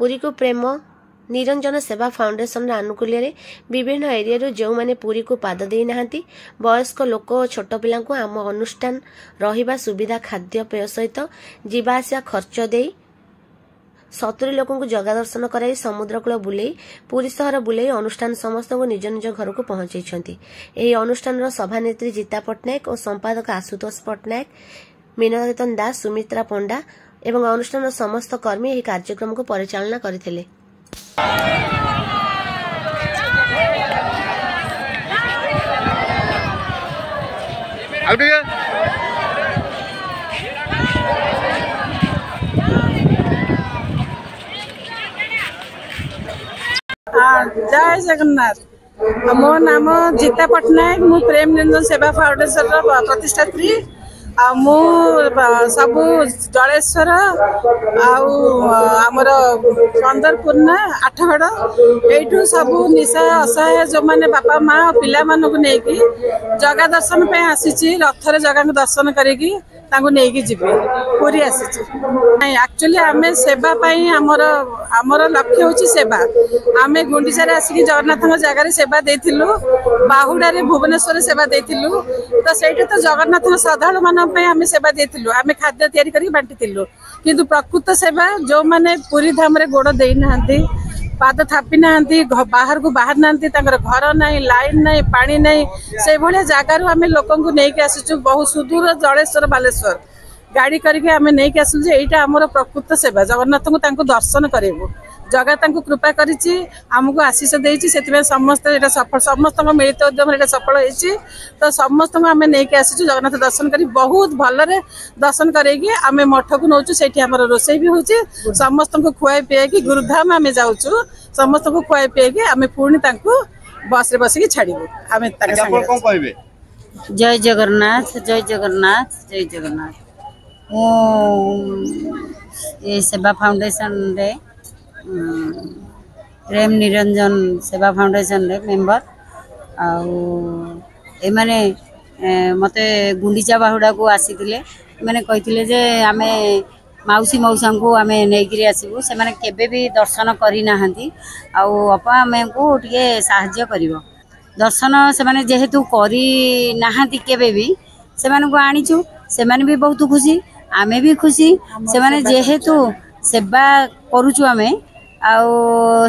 पुरी को प्रेम निरंजन सेवा फाउंडेशन आनुकूल्य विभिन्न एरिया जो मैंने पुरी को पाद दे ना वयस्क लोक और छोट पिला आम अनुष्ठान रहिबा सुविधा खाद्यपेय सहित जीवासिया खर्च दे 70 लोक जगह दर्शन कराई समुद्र कूल बुले पुरी सहर बुले अनुष्ठान समस्त को निज निज घर को पहुंचाई। यह अनुष्ठान सभानेत्री जीता पट्टनायक और संपादक आशुतोष पट्टनायक मीनरतन दास सुमित्रा पंडा एवं अनुष्ठान समस्त कर्मी यह कार्यक्रम को परिचालना करथिले। जय जगन्नाथ। मो नाम जीता पट्टनायक मु प्रेम निरंजन सेवा फाउंडेशन प्रतिष्ठात्री सब जलेश्वर आमर चंदरपूर्णा आठगड़ यू सब निशा असहाय जो मैंने बापा माँ पिला नहीं जगह दर्शन पे आसी रथरे जगह दर्शन करी जीवे पूरी आसी एक्चुअली आम सेवा आमर आमर लक्ष्य हूँ सेवा आम गुंडीचार आसिक जगन्नाथ जगार सेवा देलु बाहुड़े भुवनेश्वर सेवा देलु तो सहीटा तो जगन्नाथ श्रद्धालु मान आम सेवा देलु आम खाद्य तैयारी कर बांटी किंतु प्रकृत सेवा जो मैंने पूरी धाम रे गोड़ देना पाद थापी ना बाहर को बाहर ना घर ना लाइन ना पानी ना से भाया जगार आम लोक नहीं आसीचु बहुत सुदूर जलेश्वर बालेश्वर गाड़ी करके आम नहीं आसलु यहाँ आम प्रकृत सेवा जगन्नाथ को दर्शन करूँ जगह कृपा करमको आशीष देती समस्त सफल समस्त मिलित उद्यम सफल होती तो समस्त आम नहीं आसीचु जगन्नाथ दर्शन कर बहुत भलरे दर्शन करेगी आम मठ को नौचु से रोषे भी होची समस्त को खुआई पियाई गुरुधाम आम जाऊँ समस्त को खुआई पियाई आम पुणी बस रे बसिक छाड़ू आम जय जगन्नाथ जय जगन्नाथ जय जगन्नाथ। ये सेवा फाउंडेशन रे प्रेम निरंजन सेवा फाउंडेशन रे मेंबर आने मते गुंडीचा बाहुड़ा को आसी मैंने कही जे आमे मौसी मौसा को आम नहीं आसबू से केबे भी दर्शन करना आपा आम को टे साहाय्य कर दर्शन से जेहेतु करना केबे भी से आनीचु से भी बहुत खुशी आम भी खुशी से जेहेतु सेवा करुचु आमे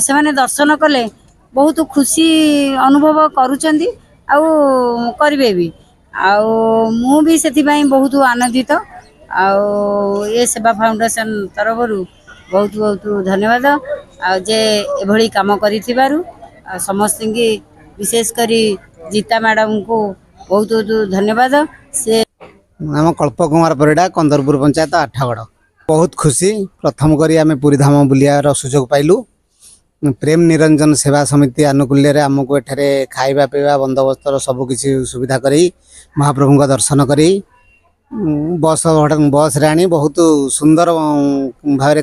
से दर्शन कले बहुत खुशी अनुभव करुचंदी करिवे भी मु भी से बहुत आनंदित ये सेवा फाउंडेशन तरफ बहुत बहुत धन्यवाद जे एभली काम करिथिबारु समस्त की विशेषकर जीता मैडम को बहुत बहुत धन्यवाद। से नाम कल्प कुमार परिडा कंदरपुर पंचायत आठगड़ बहुत खुशी प्रथम करी आम पुरी धाम बुलियार सुजोग पाइलु प्रेम निरंजन सेवा समिति आनुकूल्य आमको एठारे खाइबा पीवा बंदोबस्त सबकिछि सुविधा करी महाप्रभु का दर्शन करी बस रे आनी बहुत सुंदर भाव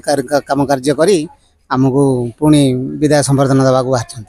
काम कार्य करी आमको पुणी विदाय संवर्धना देवाक बाहर।